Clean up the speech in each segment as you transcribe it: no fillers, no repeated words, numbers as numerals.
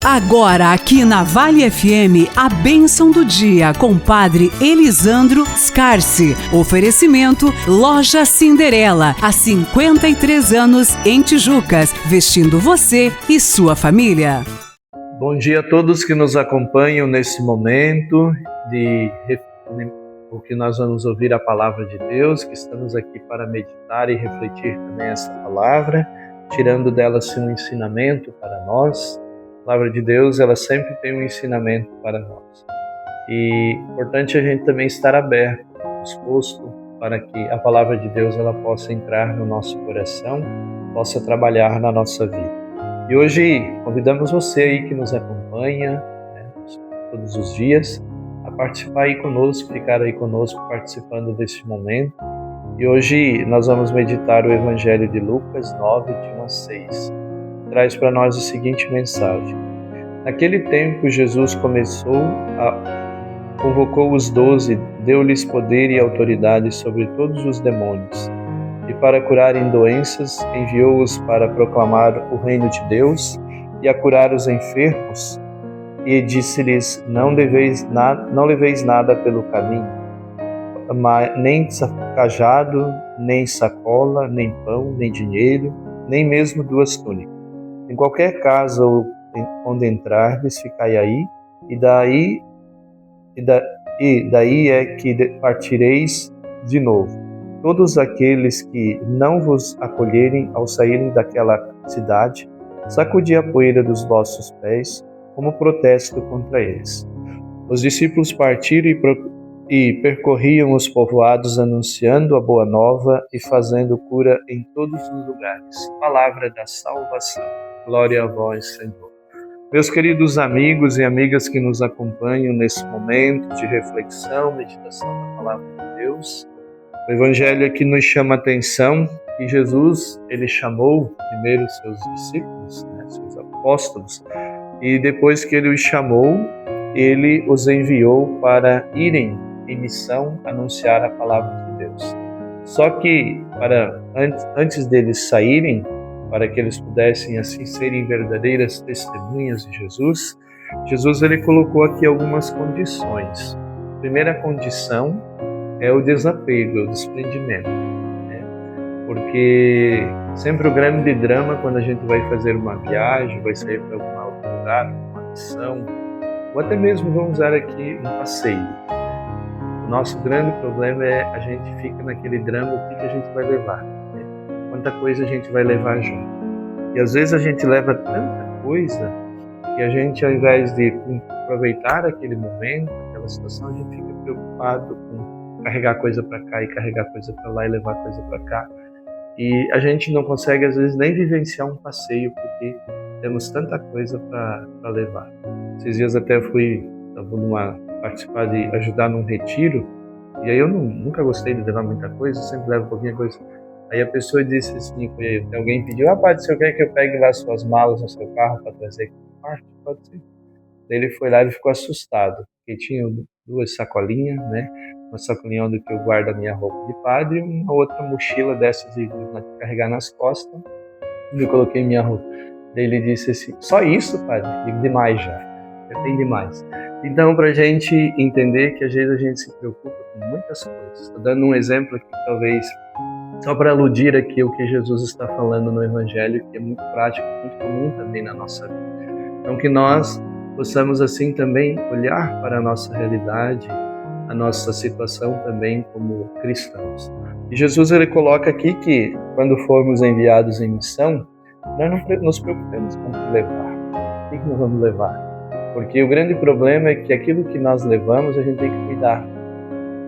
Agora aqui na Vale FM, a bênção do dia com o Padre Elisandro Scarsi. Oferecimento Loja Cinderela, há 53 anos em Tijucas, vestindo você e sua família. Bom dia a todos que nos acompanham nesse momento o que nós vamos ouvir a palavra de Deus, que estamos aqui para meditar e refletir também essa palavra, tirando dela um ensinamento para nós. A palavra de Deus, ela sempre tem um ensinamento para nós. E é importante a gente também estar aberto, disposto para que a palavra de Deus ela possa entrar no nosso coração, possa trabalhar na nossa vida. E hoje convidamos você aí que nos acompanha, todos os dias, a participar aí conosco, ficar aí conosco participando desse momento. E hoje nós vamos meditar o Evangelho de Lucas 9, de 1 a 6. Traz para nós a seguinte mensagem. Naquele tempo, Jesus convocou os 12, deu-lhes poder e autoridade sobre todos os demônios, e para curarem doenças, enviou-os para proclamar o reino de Deus e a curar os enfermos, e disse-lhes, não leveis nada pelo caminho, nem cajado, nem sacola, nem pão, nem dinheiro, nem mesmo 2 túnicas. Em qualquer casa onde entrardes, ficai aí, e daí é que partireis de novo. Todos aqueles que não vos acolherem ao saírem daquela cidade, sacudi a poeira dos vossos pés, como protesto contra eles. Os discípulos partiram e percorriam os povoados, anunciando a boa nova e fazendo cura em todos os lugares. Palavra da salvação. Glória a vós, Senhor. Meus queridos amigos e amigas que nos acompanham nesse momento de reflexão, meditação da Palavra de Deus, o Evangelho aqui nos chama a atenção que Jesus, ele chamou primeiro os seus discípulos, seus apóstolos, e depois que ele os chamou, ele os enviou para irem em missão anunciar a Palavra de Deus. Só que antes deles saírem, para que eles pudessem assim serem verdadeiras testemunhas de Jesus, ele colocou aqui algumas condições. A primeira condição é o desapego, o desprendimento. Porque sempre o grande drama quando a gente vai fazer uma viagem, vai sair para algum outro lugar, uma missão, ou até mesmo vamos usar aqui um passeio. O nosso grande problema é a gente fica naquele drama, o que a gente vai levar. Quanta coisa a gente vai levar junto. E às vezes a gente leva tanta coisa que a gente, ao invés de aproveitar aquele momento, aquela situação, a gente fica preocupado com carregar coisa para cá e carregar coisa para lá e levar coisa para cá. E a gente não consegue, às vezes, nem vivenciar um passeio porque temos tanta coisa para levar. Esses dias até fui participar de ajudar num retiro, e aí eu nunca gostei de levar muita coisa, sempre levo pouquinha coisa. Aí a pessoa disse assim, alguém pediu, padre, você quer que eu pegue lá suas malas no seu carro para trazer aqui no quarto? Pode ser. Daí ele foi lá e ficou assustado, porque tinha 2 sacolinhas, uma sacolinha onde eu guardo a minha roupa de padre e uma outra mochila dessas de carregar nas costas, onde eu coloquei minha roupa. Daí ele disse assim, só isso, padre? Digo, demais já tem demais. Então, para a gente entender que às vezes a gente se preocupa com muitas coisas. Estou dando um exemplo aqui, talvez, só para aludir aqui o que Jesus está falando no Evangelho, que é muito prático, muito comum também na nossa vida. Então, que nós possamos assim também olhar para a nossa realidade, a nossa situação também como cristãos. E Jesus, ele coloca aqui que quando formos enviados em missão, nós não nos preocupemos com o que levar. O que nós vamos levar? Porque o grande problema é que aquilo que nós levamos, a gente tem que cuidar.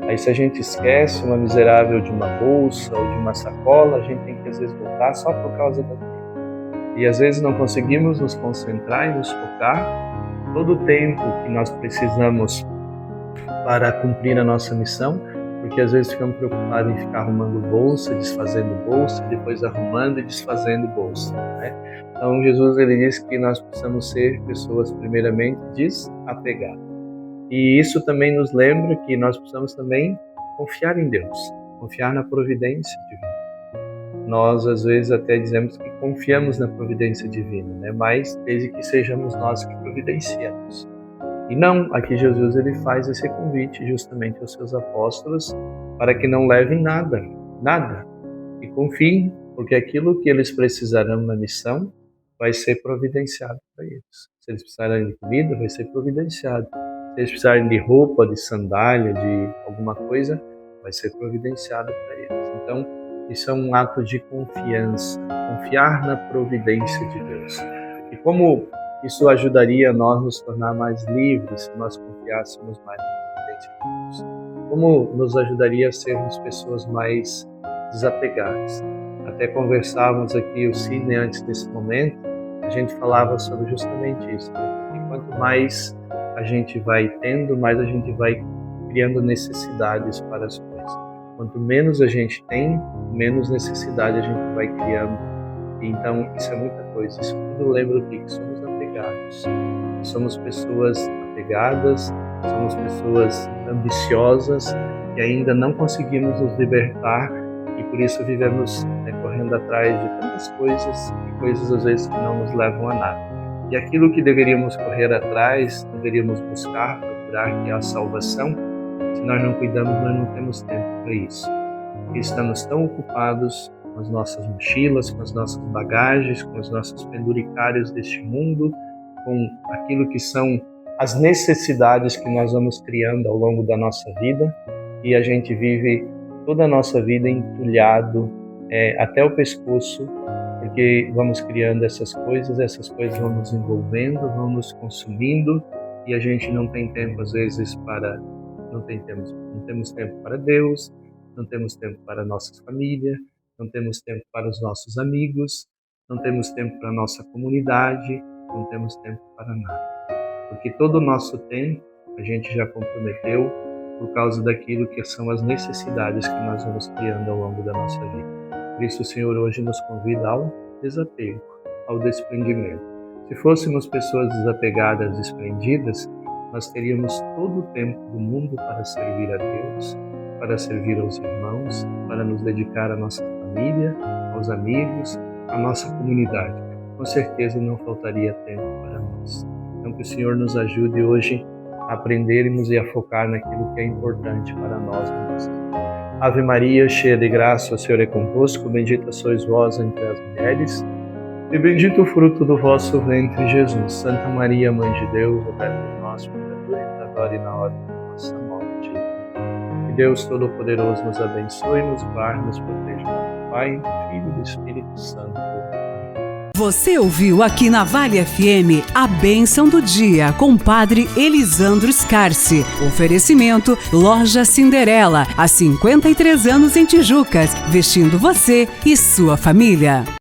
Aí se a gente esquece uma miserável de uma bolsa ou de uma sacola, a gente tem que às vezes voltar só por causa daquilo. E às vezes não conseguimos nos concentrar e nos focar todo o tempo que nós precisamos para cumprir a nossa missão, porque às vezes ficamos preocupados em ficar arrumando bolsa, desfazendo bolsa, depois arrumando e desfazendo bolsa, Então Jesus, ele diz que nós precisamos ser pessoas primeiramente desapegadas. E isso também nos lembra que nós precisamos também confiar em Deus, confiar na providência divina. Nós, às vezes, até dizemos que confiamos na providência divina, né? Mas desde que sejamos nós que providenciamos. E não, aqui Jesus ele faz esse convite justamente aos seus apóstolos para que não levem nada, e confiem, porque aquilo que eles precisarão na missão vai ser providenciado para eles. Se eles precisarem de comida, vai ser providenciado. Se eles precisarem de roupa, de sandália, de alguma coisa, vai ser providenciado para eles. Então, isso é um ato de confiança, confiar na providência de Deus. E como isso ajudaria nós nos tornar mais livres se nós confiássemos mais na providência de Deus? Como nos ajudaria a sermos pessoas mais desapegadas? Até conversávamos aqui, o Sidney, antes desse momento, a gente falava sobre justamente isso, né? Porque quanto mais a gente vai tendo, mais a gente vai criando necessidades para as coisas. Quanto menos a gente tem, menos necessidade a gente vai criando. Então, isso é muita coisa. Isso tudo lembra o quê? Que somos apegados. Somos pessoas apegadas, somos pessoas ambiciosas e ainda não conseguimos nos libertar e por isso vivemos correndo atrás de tantas coisas e coisas às vezes que não nos levam a nada. E aquilo que deveríamos correr atrás, deveríamos buscar, procurar, que é a salvação, se nós não cuidamos, nós não temos tempo para isso. Porque estamos tão ocupados com as nossas mochilas, com as nossas bagagens, com os nossos penduricários deste mundo, com aquilo que são as necessidades que nós vamos criando ao longo da nossa vida, e a gente vive toda a nossa vida entulhado até o pescoço, porque vamos criando essas coisas vão nos envolvendo, vão nos consumindo, e a gente não tem tempo às vezes não temos tempo para Deus, não temos tempo para a nossa família, não temos tempo para os nossos amigos, não temos tempo para a nossa comunidade, não temos tempo para nada. Porque todo o nosso tempo a gente já comprometeu por causa daquilo que são as necessidades que nós vamos criando ao longo da nossa vida. Por isso o Senhor hoje nos convida ao desapego, ao desprendimento. Se fôssemos pessoas desapegadas, desprendidas, nós teríamos todo o tempo do mundo para servir a Deus, para servir aos irmãos, para nos dedicar à nossa família, aos amigos, à nossa comunidade. Com certeza não faltaria tempo para nós. Então que o Senhor nos ajude hoje a aprendermos e a focar naquilo que é importante para nós. Ave Maria, cheia de graça, o Senhor é convosco, bendita sois vós entre as mulheres, e bendito o fruto do vosso ventre, Jesus. Santa Maria, Mãe de Deus, rogai por nós, pecadores, agora e na hora da nossa morte. Que Deus Todo-Poderoso nos abençoe, nos guarde, nos proteja. Pai, Filho e do Espírito Santo. Você ouviu aqui na Vale FM a Bênção do Dia com o Padre Elisandro Scarsi. Oferecimento Loja Cinderela, há 53 anos em Tijucas, vestindo você e sua família.